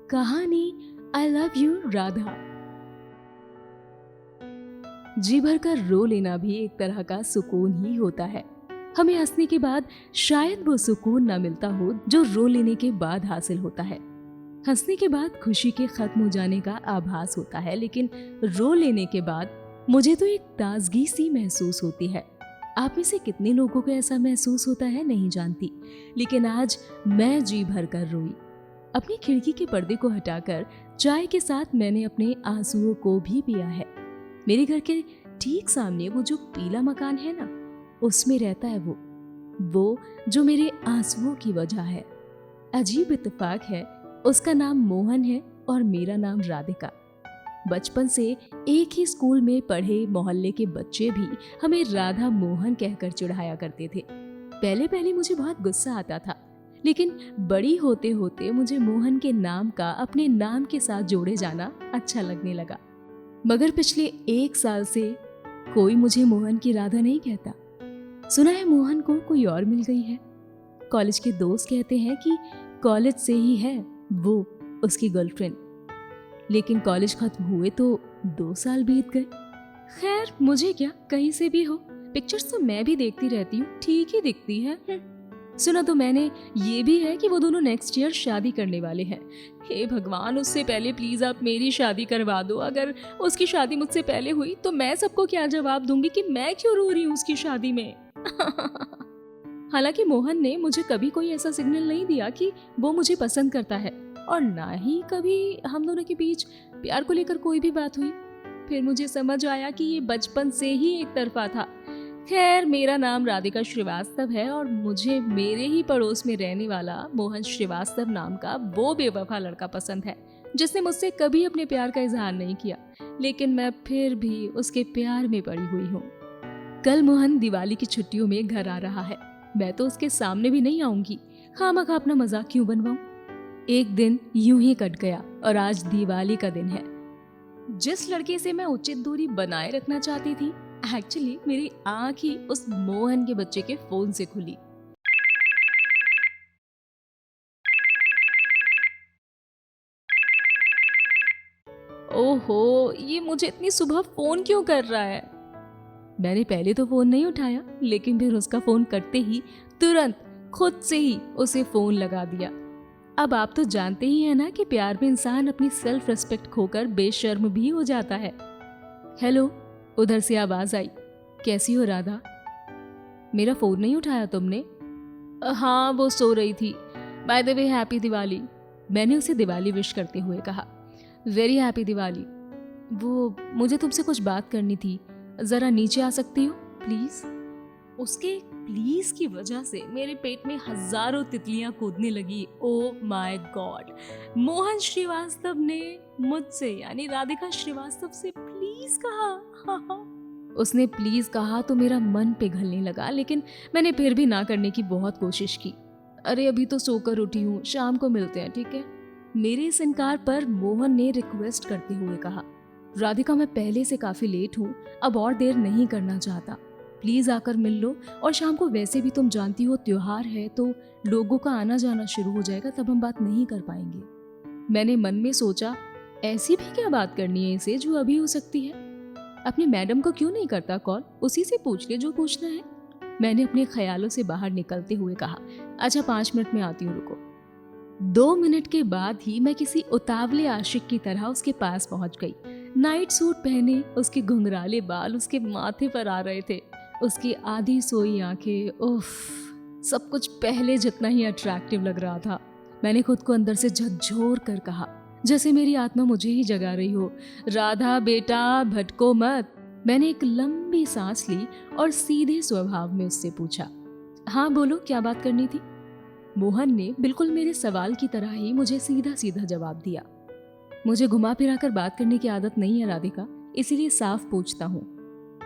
कहानी I love you Radha. जी भर कर रो लेना भी एक तरह का सुकून ही होता है। हमें हंसने के बाद शायद वो सुकून ना मिलता हो जो रो लेने के बाद हासिल होता है। हंसने के बाद खुशी के खत्म हो जाने का आभास होता है, लेकिन रो लेने के बाद मुझे तो एक ताजगी सी महसूस होती है। आप में से कितने लोगों को ऐसा महसूस होता है नहीं जानती, लेकिन आज मैं जी भर कर रोई। अपनी खिड़की के पर्दे को हटाकर चाय के साथ मैंने अपने आंसुओं को भी पिया है। मेरे घर के ठीक सामने वो जो पीला मकान है ना, उसमें रहता है वो जो मेरे आंसुओं की वजह है। अजीब इत्तेफाक है, उसका नाम मोहन है और मेरा नाम राधिका। बचपन से एक ही स्कूल में पढ़े मोहल्ले के बच्चे भी हमें राधा मोहन कहकर चिढ़ाया करते थे। पहले पहले मुझे बहुत गुस्सा आता था, लेकिन बड़ी होते होते मुझे मोहन के नाम का अपने नाम के साथ जोड़े जाना अच्छा लगने लगा। मगर पिछले 1 साल से कोई मुझे मोहन की राधा नहीं कहता। सुना है मोहन को कोई और मिल गई है। कॉलेज के दोस्त कहते हैं कि कॉलेज से ही है वो उसकी गर्लफ्रेंड, लेकिन कॉलेज खत्म हुए तो 2 साल बीत गए। खैर मुझे क्या, कहीं से भी हो, पिक्चर्स तो मैं भी देखती रहती हूँ, ठीक ही दिखती है। सुना तो मैंने ये भी है कि वो दोनों नेक्स्ट ईयर शादी करने वाले हैं। हे भगवान, उससे पहले प्लीज आप मेरी शादी करवा दो। अगर उसकी शादी मुझसे पहले हुई तो मैं सबको क्या जवाब दूंगी कि मैं क्यों रो रही हूँ उसकी शादी में। हालांकि मोहन ने मुझे कभी कोई ऐसा सिग्नल नहीं दिया कि वो मुझे पसंद करता है, और ना ही कभी हम दोनों के बीच प्यार को लेकर कोई भी बात हुई। फिर मुझे समझ आया कि ये बचपन से ही एक तरफा था। खैर, मेरा नाम राधिका श्रीवास्तव है और मुझे मेरे ही पड़ोस में रहने वाला मोहन श्रीवास्तव नाम का वो बेवफा लड़का पसंद है, जिसने मुझसे कभी अपने प्यार का इजहार नहीं किया, लेकिन मैं फिर भी उसके प्यार में पड़ी हुई हूँ। कल मोहन दिवाली की छुट्टियों में घर आ रहा है। मैं तो उसके सामने भी नहीं आऊंगी, खामखा अपना मजाक क्यों बनवाऊं। एक दिन यूं ही कट गया और आज दिवाली का दिन है। जिस लड़के से मैं उचित दूरी बनाए रखना चाहती थी, एक्चुअली मेरी आंख ही उस मोहन के बच्चे के फोन से खुली। ओहो, ये मुझे इतनी सुबह फोन क्यों कर रहा है। मैंने पहले तो फोन नहीं उठाया, लेकिन फिर उसका फोन कटते ही तुरंत खुद से ही उसे फोन लगा दिया। अब आप तो जानते ही हैं ना कि प्यार में इंसान अपनी सेल्फ रेस्पेक्ट खोकर बेशर्म भी हो जाता है। हेलो, उधर से आवाज आई। कैसी हो राधा? मेरा फोन नहीं उठाया तुमने? हाँ, वो सो रही थी। By the way happy Diwali, मैंने उसे दिवाली विश करते हुए कहा। Very happy Diwali. वो मुझे तुमसे कुछ बात करनी थी, जरा नीचे आ सकती हो प्लीज? उसके प्लीज की वजह से मेरे पेट में हजारों तितलियां कूदने लगी। Oh my God, Mohan Srivastava ने मुझसे यानी राधिका श्रीवास्तव से प्लीज कहा। उसने प्लीज कहा तो मेरा मन पिघलने लगा, लेकिन मैंने फिर भी ना करने की बहुत कोशिश की। अरे अभी तो सोकर उठी हूँ, शाम को मिलते हैं, ठीक है? मेरे इस इनकार पर मोहन ने रिक्वेस्ट करते हुए कहा, राधिका मैं पहले से काफी लेट हूँ, अब और देर नहीं करना चाहता, प्लीज आकर मिल लो। और शाम को वैसे भी तुम जानती हो त्योहार है तो लोगों का आना जाना शुरू हो जाएगा, तब हम बात नहीं कर पाएंगे। मैंने मन में सोचा, ऐसी भी क्या बात करनी है इसे जो अभी हो सकती है। अपनी मैडम को क्यों नहीं करता कॉल, उसी से पूछ ले जो पूछना है। मैंने अपने ख्यालों से बाहर निकलते हुए कहा, अच्छा 5 मिनट में आती हूँ, रुको। 2 मिनट के बाद ही मैं किसी उतावले आशिक की तरह उसके पास पहुंच गई। नाइट सूट पहने उसके घुंघराले बाल उसके माथे पर आ रहे थे, उसकी आधी सोई आंखें, उफ, सब कुछ पहले जितना ही अट्रैक्टिव लग रहा था। मैंने खुद को अंदर से झकझोर कर कहा, जैसे मेरी आत्मा मुझे ही जगा रही हो, राधा बेटा भटको मत। मैंने एक लंबी सांस ली और सीधे स्वभाव में उससे पूछा, हाँ बोलो, क्या बात करनी थी? मोहन ने बिल्कुल मेरे सवाल की तरह ही मुझे सीधा सीधा जवाब दिया, मुझे घुमा फिरा कर बात करने की आदत नहीं है राधिका, इसीलिए साफ पूछता हूँ,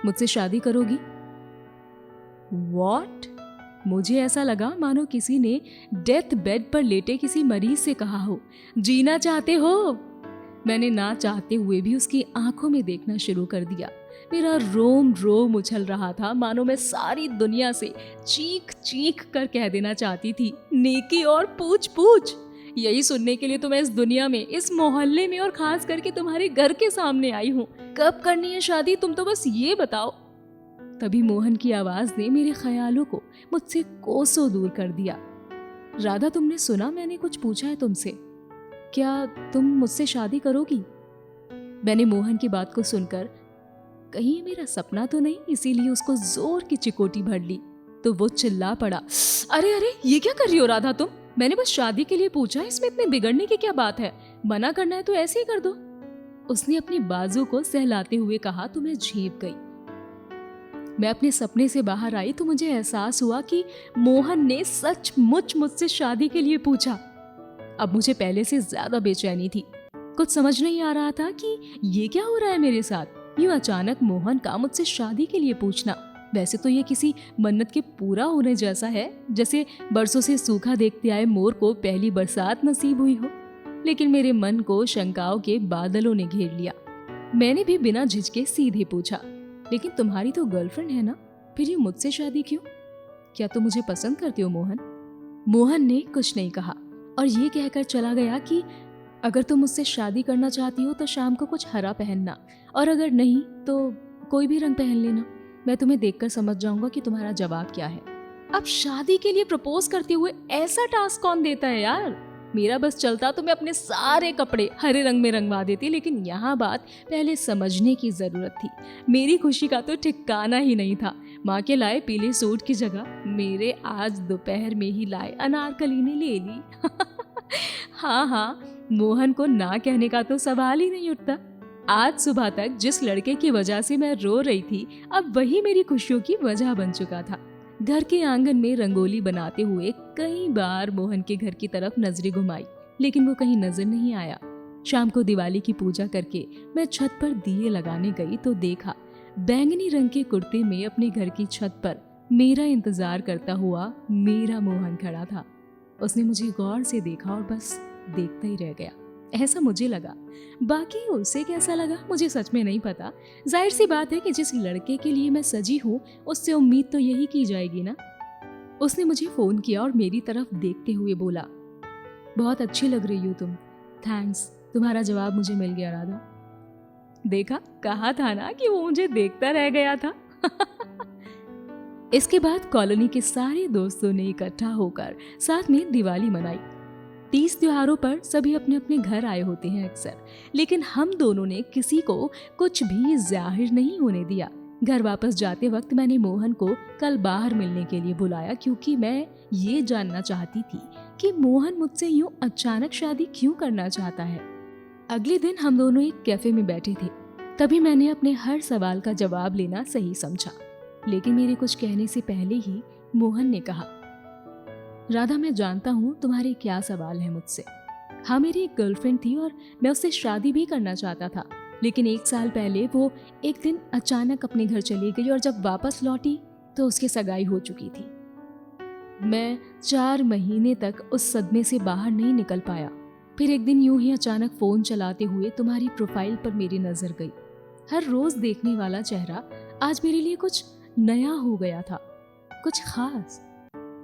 मुझसे शादी करोगी? What? मुझे ऐसा लगा मानो किसी ने डेथ बेड पर लेटे किसी मरीज से कहा हो, जीना चाहते हो? मैंने ना चाहते हुए भी उसकी आंखों में देखना शुरू कर दिया। मेरा रोम रोम उछल रहा था, मानो मैं सारी दुनिया से चीख चीख कर कह देना चाहती थी, नेकी और पूछ पूछ। यही सुनने के लिए तो मैं इस दुनिया में, इस मोहल्ले में और खास करके तुम्हारे घर के सामने आई हूँ। कब करनी है शादी, तुम तो बस ये बताओ। तभी मोहन की आवाज ने मेरे ख्यालों को मुझसे कोसों दूर कर दिया। राधा, तुमने सुना मैंने कुछ पूछा है तुमसे? क्या तुम मुझसे शादी करोगी? मैंने मोहन की बात को सुनकर कहीं ये मेरा सपना तो नहीं, इसीलिए उसको जोर की चिकोटी भर ली तो वो चिल्ला पड़ा, अरे अरे ये क्या कर रही हो राधा तुम? मैंने बस शादी के लिए पूछा, इसमें इतने बिगड़ने की क्या बात है? मना करना है तो ऐसे ही कर दो। उसने अपनी बाजू को सहलाते हुए कहा तो मैं झेप गई। मैं अपने सपने से बाहर आई तो मुझे एहसास हुआ कि मोहन ने सचमुच मुझसे शादी के लिए पूछा। अब मुझे पहले से ज्यादा बेचैनी थी। कुछ समझ नहीं आ रहा था कि ये क्या हो रहा है मेरे साथ। यूं अचानक मोहन का मुझसे शादी के लिए पूछना, वैसे तो ये किसी मन्नत के पूरा होने जैसा है, जैसे बरसों से सूखा देखते आए मोर को पहली बरसात नसीब हुई हो। लेकिन मेरे मन को शंकाओं के बादलों ने घेर लिया। मैंने भी बिना झिझके सीधे पूछा, लेकिन तुम्हारी तो गर्लफ्रेंड है ना, फिर ये मुझसे शादी क्यों? क्या तुम मुझे पसंद करते हो मोहन? मोहन ने कुछ नहीं कहा और ये कहकर चला गया कि अगर तुम मुझसे शादी करना चाहती हो तो शाम को कुछ हरा पहनना, और अगर नहीं तो कोई भी रंग पहन लेना। मैं तुम्हें देखकर समझ जाऊंगा कि तुम्हारा जवाब क्या है। अब शादी के लिए प्रपोज करते हुए ऐसा टास्क कौन देता है यार? मेरा बस चलता तो मैं अपने सारे कपड़े हरे रंग में रंगवा देती, लेकिन यहाँ बात पहले समझने की जरूरत थी। मेरी खुशी का तो ठिकाना ही नहीं था। माँ के लाए पीले सूट की जगह मेरे आज दोपहर में ही लाए अनारकली ने ले ली। हाँ, मोहन को ना कहने का तो सवाल ही नहीं उठता। आज सुबह तक जिस लड़के की वजह से मैं रो रही थी, अब वही मेरी खुशियों की वजह बन चुका था। घर के आंगन में रंगोली बनाते हुए कई बार मोहन के घर की तरफ नजरें घुमाई, लेकिन वो कहीं नजर नहीं आया। शाम को दिवाली की पूजा करके मैं छत पर दिए लगाने गई तो देखा बैंगनी रंग के कुर्ते में अपने घर की छत पर मेरा इंतजार करता हुआ मेरा मोहन खड़ा था। उसने मुझे गौर से देखा और बस देखता ही रह गया, ऐसा मुझे लगा। बाकी उसे कैसा लगा मुझे सच में नहीं पता। जाहिर सी बात है कि जिस लड़के के लिए मैं सजी हूँ उससे उम्मीद तो यही की जाएगी ना। उसने मुझे फोन किया और मेरी तरफ देखते हुए बोला, बहुत अच्छी लग रही हो तुम। थैंक्स, तुम्हारा जवाब मुझे मिल गया राधा। देखा, कहा था ना कि वो मुझे देखता रह गया था। इसके बाद कॉलोनी के सारे दोस्तों ने इकट्ठा होकर साथ में दिवाली मनाई। 30 त्योहारों पर सभी अपने अपने घर आए होते हैं अक्सर, लेकिन हम दोनों ने किसी को कुछ भी जाहिर नहीं होने दिया। घर वापस जाते वक्त मैंने मोहन को कल बाहर मिलने के लिए बुलाया, क्योंकि मैं ये जानना चाहती थी कि मोहन मुझसे यूं अचानक शादी क्यों करना चाहता है। अगले दिन हम दोनों एक कैफे में बैठे थे। तभी मैंने अपने हर सवाल का जवाब लेना सही समझा, लेकिन मेरे कुछ कहने से पहले ही मोहन ने कहा, राधा, मैं जानता हूँ तुम्हारे क्या सवाल है मुझसे। हाँ, मेरी एक गर्लफ्रेंड थी और मैं उससे शादी भी करना चाहता था, लेकिन 1 साल पहले वो एक दिन अचानक अपने घर चली गई और जब वापस लौटी तो उसकी सगाई हो चुकी थी। मैं 4 महीने तक उस सदमे से बाहर नहीं निकल पाया। फिर एक दिन यूं ही अचानक फोन चलाते हुए तुम्हारी प्रोफाइल पर मेरी नजर गई। हर रोज देखने वाला चेहरा आज मेरे लिए कुछ नया हो गया था, कुछ खास।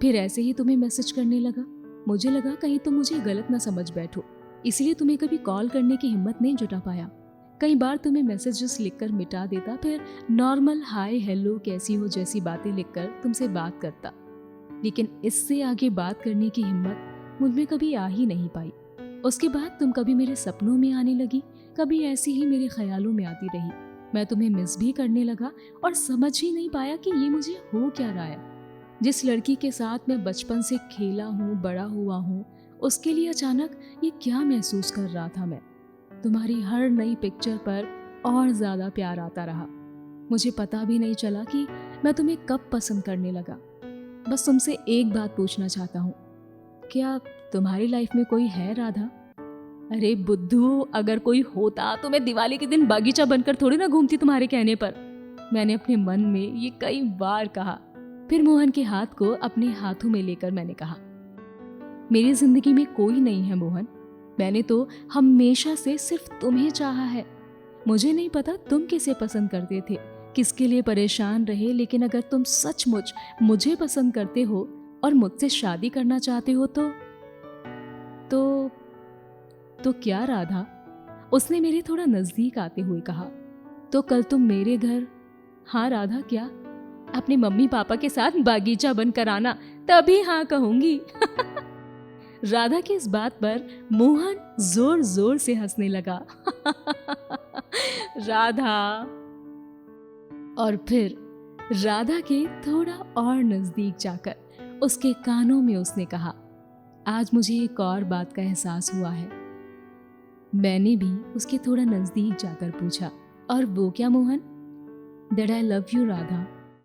फिर ऐसे ही तुम्हें मैसेज करने लगा। मुझे लगा कहीं तुम मुझे गलत ना समझ बैठो, इसलिए तुम्हें कभी कॉल करने की हिम्मत नहीं जुटा पाया। कई बार तुम्हें मैसेजेस लिखकर मिटा देता, फिर नॉर्मल हाय हेलो कैसी हो जैसी बातें लिखकर तुमसे बात करता, लेकिन इससे आगे बात करने की हिम्मत मुझमें कभी आ ही नहीं पाई। उसके बाद तुम कभी मेरे सपनों में आने लगी, कभी ऐसी ही मेरे ख्यालों में आती रही। मैं तुम्हें मिस भी करने लगा और समझ ही नहीं पाया कि ये मुझे हो क्या रहा है। जिस लड़की के साथ मैं बचपन से खेला हूँ, बड़ा हुआ हूँ, उसके लिए अचानक ये क्या महसूस कर रहा था मैं। तुम्हारी हर नई पिक्चर पर और ज्यादा प्यार आता रहा। मुझे पता भी नहीं चला कि मैं तुम्हें कब पसंद करने लगा। बस तुमसे एक बात पूछना चाहता हूँ, क्या तुम्हारी लाइफ में कोई है राधा? अरे बुद्धू, अगर कोई होता तो मैं दिवाली के दिन बागीचा बनकर थोड़ी ना घूमती तुम्हारे कहने पर। मैंने अपने मन में ये कई बार कहा। फिर मोहन के हाथ को अपने हाथों में लेकर मैंने कहा, मेरी जिंदगी में कोई नहीं है मोहन। मैंने तो हमेशा से सिर्फ तुम्हें चाहा है। मुझे नहीं पता तुम किसे पसंद करते थे, किसके लिए परेशान रहे, लेकिन अगर तुम सचमुच मुझे पसंद करते हो और मुझसे शादी करना चाहते हो तो तो क्या राधा? उसने मेरे थोड़ा नजदीक आते हुए कहा। तो कल तुम मेरे घर, हाँ राधा क्या, अपने मम्मी पापा के साथ बागीचा बनकर आना, तभी हाँ कहूंगी। राधा की इस बात पर मोहन जोर जोर से हंसने लगा। राधा। और फिर राधा के थोड़ा और नजदीक जाकर उसके कानों में उसने कहा, आज मुझे एक और बात का एहसास हुआ है। मैंने भी उसके थोड़ा नजदीक जाकर पूछा, और वो क्या Mohan? That I love you Radha.